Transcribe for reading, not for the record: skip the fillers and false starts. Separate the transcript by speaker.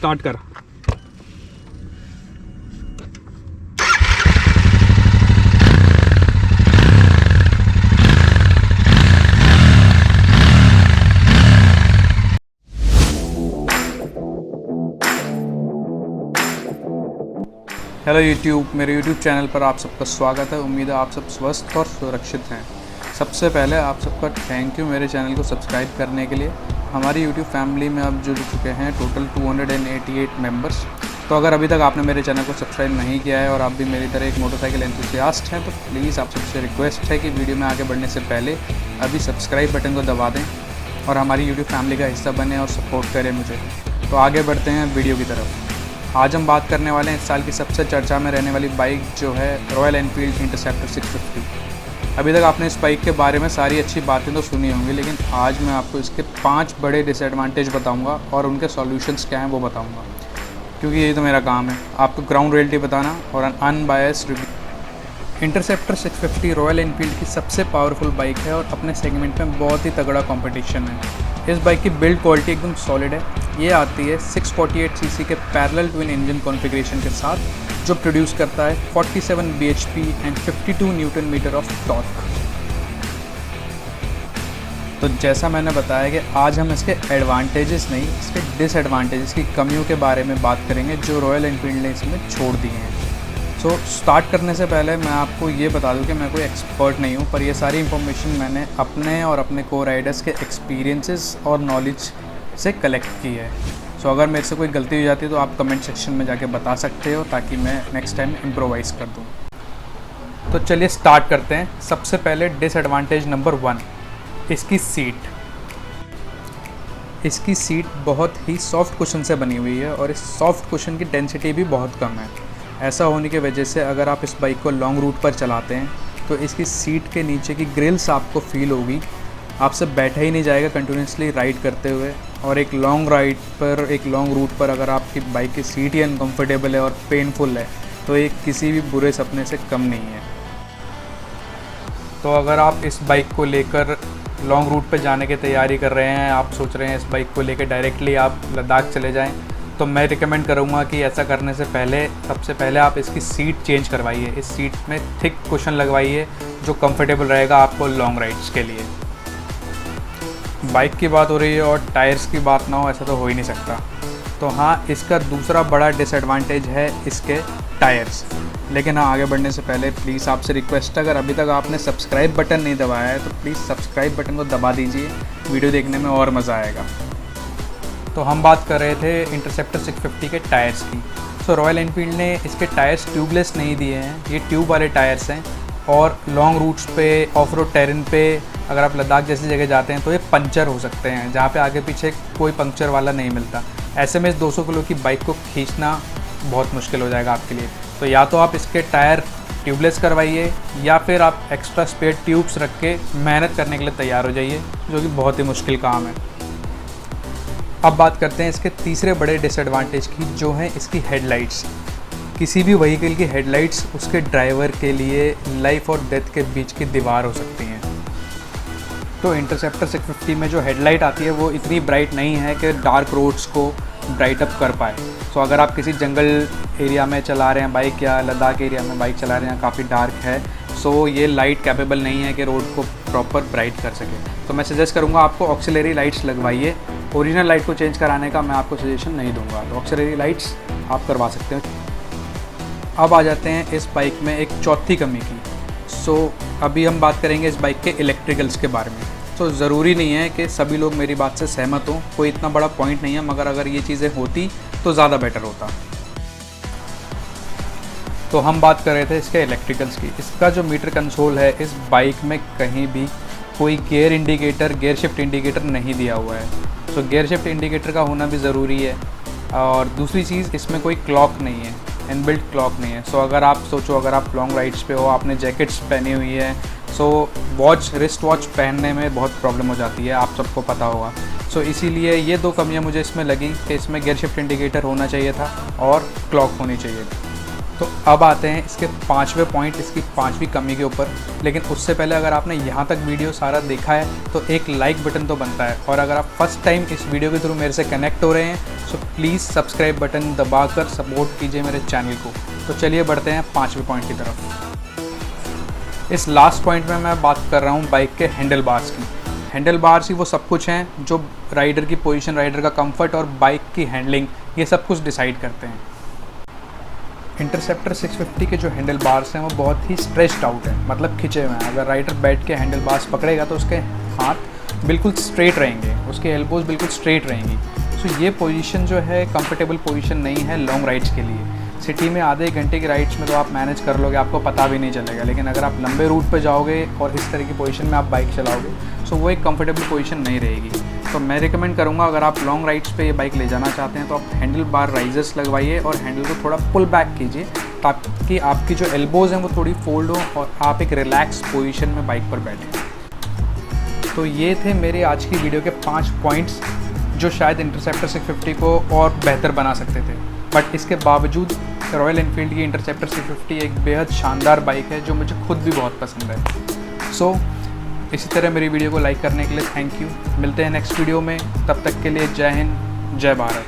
Speaker 1: Start कर। Hello YouTube, मेरे YouTube channel पर आप सबका स्वागत है। उम्मीद है आप सब स्वस्थ और सुरक्षित हैं। सबसे पहले आप सबका थैंक यू मेरे चैनल को सब्सक्राइब करने के लिए। हमारी यूट्यूब फैमिली में अब जुड़ चुके हैं टोटल 288 मेंबर्स। तो अगर अभी तक आपने मेरे चैनल को सब्सक्राइब नहीं किया है और आप भी मेरी तरह एक मोटरसाइकिल एंथुसियास्ट हैं तो प्लीज़ आप सबसे रिक्वेस्ट है कि वीडियो में आगे बढ़ने से पहले अभी सब्सक्राइब बटन को दबा दें और हमारी यूट्यूब फैमिली का हिस्सा बने और सपोर्ट करें मुझे। तो आगे बढ़ते हैं वीडियो की तरफ। आज हम बात करने वाले हैं इस साल की सबसे चर्चा में रहने वाली बाइक जो है रॉयल एनफील्ड इंटरसेप्टर 650। अभी तक आपने इस बाइक के बारे में सारी अच्छी बातें तो सुनी होंगी, लेकिन आज मैं आपको इसके 5 बड़े डिसएडवांटेज बताऊंगा और उनके सॉल्यूशंस क्या हैं वो बताऊंगा, क्योंकि यही तो मेरा काम है, आपको ग्राउंड रियलिटी बताना और unbiased review. Interceptor 650 royal Enfield की सबसे पावरफुल बाइक है और अपने सेगमेंट में बहुत ही तगड़ा कंपटीशन है। इस बाइक की बिल्ड क्वालिटी एकदम सॉलिड है। ये आती है 648 सीसी के पैरेलल ट्विन इंजन कॉन्फ़िगरेशन के साथ जो प्रोड्यूस करता है 47 bhp and 52 newton metre of torque. तो जैसा मैंने बताया कि आज हम इसके एडवांटेजेस नहीं, इसके डिसएडवांटेजेस की कमियों के बारे में बात करेंगे जो रॉयल एनफील्ड ने इसमें छोड़ दिए हैं। सो स्टार्ट करने से पहले मैं आपको ये बता दूं कि मैं कोई एक्सपर्ट नहीं हूँ, पर ये सारी इन्फॉर्मेशन मैंने अपने और अपने को राइडर्स के एक्सपीरियंसेस और नॉलेज से कलेक्ट की है। सो अगर मेरे से कोई गलती हो जाती है तो आप कमेंट सेक्शन में जाके बता सकते हो ताकि मैं नेक्स्ट टाइम इम्प्रोवाइज़ कर दूँ। तो चलिए स्टार्ट करते हैं। सबसे पहले डिसएडवांटेज नंबर 1, इसकी सीट। इसकी सीट बहुत ही सॉफ्ट कुशन से बनी हुई है और इस सॉफ्ट कुशन की डेंसिटी भी बहुत कम है। ऐसा होने की वजह से अगर आप इस बाइक को लॉन्ग रूट पर चलाते हैं तो इसकी सीट के नीचे की ग्रिल्स आपको फील होगी, आपसे बैठा ही नहीं जाएगा कंटिन्यूसली राइड करते हुए। और एक लॉन्ग राइड पर, एक लॉन्ग रूट पर अगर आपकी बाइक की सीट ही अनकम्फर्टेबल है और पेनफुल है तो ये किसी भी बुरे सपने से कम नहीं है। तो अगर आप इस बाइक को लेकर लॉन्ग रूट पर जाने की तैयारी कर रहे हैं, आप सोच रहे हैं इस बाइक को लेकर डायरेक्टली आप लद्दाख चले जाएँ, तो मैं रिकमेंड करूँगा कि ऐसा करने से पहले सबसे पहले आप इसकी सीट चेंज करवाइए। इस सीट में थिक कुशन लगवाइए जो कंफर्टेबल रहेगा आपको लॉन्ग राइड्स के लिए। बाइक की बात हो रही है और टायर्स की बात ना हो, ऐसा तो हो ही नहीं सकता। तो हाँ, इसका दूसरा बड़ा डिसएडवांटेज है इसके टायर्स। लेकिन हाँ, आगे बढ़ने से पहले प्लीज़ आपसे रिक्वेस्ट है, अगर अभी तक आपने सब्सक्राइब बटन नहीं दबाया है तो प्लीज़ सब्सक्राइब बटन को दबा दीजिए, वीडियो देखने में और मज़ा आएगा। तो हम बात कर रहे थे इंटरसेप्टर 650 के टायर्स की। सो रॉयल एनफील्ड ने इसके टायर्स ट्यूबलेस नहीं दिए हैं, ये ट्यूब वाले टायर्स हैं। और लॉन्ग रूट्स पे, ऑफ रोड टेरेन पे, अगर आप लद्दाख जैसी जगह जाते हैं तो ये पंचर हो सकते हैं, जहाँ पे आगे पीछे कोई पंक्चर वाला नहीं मिलता। ऐसे में इस 200 किलो की बाइक को खींचना बहुत मुश्किल हो जाएगा आपके लिए। तो या तो आप इसके टायर ट्यूबलेस करवाइए या फिर आप एक्स्ट्रा स्पेयर ट्यूब्स रख के मेहनत करने के लिए तैयार हो जाइए, जो कि बहुत ही मुश्किल काम है। अब बात करते हैं इसके तीसरे बड़े डिसएडवांटेज की, जो है इसकी हेडलाइट्स। किसी भी व्हीकल की हेडलाइट्स उसके ड्राइवर के लिए लाइफ और डेथ के बीच की दीवार हो सकती हैं। तो इंटरसेप्टर 650 में जो हेडलाइट आती है वो इतनी ब्राइट नहीं है कि डार्क रोड्स को ब्राइट अप कर पाए। सो अगर आप किसी जंगल एरिया में चला रहे हैं बाइक या लद्दाख एरिया में बाइक चला रहे हैं, काफ़ी डार्क है, सो ये लाइट कैपेबल नहीं है कि रोड को प्रॉपर ब्राइट कर सके। तो मैं सजेस्ट करूँगा आपको ऑक्सिलरी लाइट्स लगवाइए। ओरिजिनल लाइट को चेंज कराने का मैं आपको सजेशन नहीं दूंगा, तो ऑक्सिलरी लाइट्स आप करवा सकते हो। अब आ जाते हैं इस बाइक में एक चौथी कमी की। सो अभी हम बात करेंगे इस बाइक के इलेक्ट्रिकल्स के बारे में। तो ज़रूरी नहीं है कि सभी लोग मेरी बात से सहमत हों, कोई इतना बड़ा पॉइंट नहीं है, मगर अगर ये चीज़ें होती तो ज़्यादा बेटर होता। तो हम बात कर रहे थे इसके इलेक्ट्रिकल्स की। इसका जो मीटर कंसोल है, इस बाइक में कहीं भी कोई gear indicator, gear shift indicator नहीं दिया हुआ है। तो गियर शिफ्ट इंडिकेटर का होना भी ज़रूरी है। और दूसरी चीज़, इसमें कोई क्लॉक नहीं है, इनबिल्ट क्लॉक नहीं है। सो अगर आप सोचो, अगर आप लॉन्ग राइड्स पे हो, आपने जैकेट्स पहनी हुई है, सो वॉच, रिस्ट वॉच पहनने में बहुत प्रॉब्लम हो जाती है, आप सबको पता होगा। सो इसीलिए ये 2 कमियां मुझे इसमें लगी कि इसमें गियर शिफ्ट इंडिकेटर होना चाहिए था और क्लॉक होनी चाहिए थी। तो अब आते हैं इसके 5वें पॉइंट, इसकी 5वीं कमी के ऊपर। लेकिन उससे पहले अगर आपने यहाँ तक वीडियो सारा देखा है तो एक लाइक बटन तो बनता है, और अगर आप फर्स्ट टाइम इस वीडियो के थ्रू मेरे से कनेक्ट हो रहे हैं तो प्लीज़ सब्सक्राइब बटन दबाकर सपोर्ट कीजिए मेरे चैनल को। तो चलिए बढ़ते हैं 5वें पॉइंट की तरफ। इस लास्ट पॉइंट में मैं बात कर रहा हूँ बाइक के हैंडल बार्स की। हैंडल बार्स ही वो सब कुछ हैं जो राइडर की पोजीशन, राइडर का कंफर्ट और बाइक की हैंडलिंग, ये सब कुछ डिसाइड करते हैं। इंटरसेप्टर 650 के जो हैंडल बार्स हैं वो बहुत ही स्ट्रेच्ड आउट है, मतलब खिंचे हुए हैं। अगर राइडर बैठ के हैंडल बार्स पकड़ेगा तो उसके हाथ बिल्कुल स्ट्रेट रहेंगे, उसके एल्बोज बिल्कुल स्ट्रेट रहेंगी। तो ये पोजीशन जो है कंफर्टेबल पोजीशन नहीं है लॉन्ग राइड्स के लिए। सिटी में आधे घंटे की राइड्स में तो आप मैनेज कर लोगे, आपको पता भी नहीं चलेगा। लेकिन अगर आप लंबे रूट पे जाओगे और इस तरह की पोजीशन में आप बाइक चलाओगे तो वो एक कंफर्टेबल पोजीशन नहीं रहेगी। तो मैं रिकमेंड करूँगा, अगर आप लॉन्ग राइड्स पे ये बाइक ले जाना चाहते हैं तो आप हैंडल बार राइजर्स लगवाइए और हैंडल को थोड़ा पुल बैक कीजिए, ताकि आपकी जो एल्बोज़ हैं वो थोड़ी फोल्ड हो और आप एक रिलैक्स पोजीशन में बाइक पर बैठें। तो ये थे मेरे आज की वीडियो के 5 पॉइंट्स जो शायद इंटरसेप्टर 650 को और बेहतर बना सकते थे। बट इसके बावजूद रॉयल एनफील्ड की इंटरसेप्टर 650 एक बेहद शानदार बाइक है जो मुझे खुद भी बहुत पसंद है। सो इसी तरह मेरी वीडियो को लाइक करने के लिए थैंक यू। मिलते हैं नेक्स्ट वीडियो में, तब तक के लिए जय हिंद, जय भारत।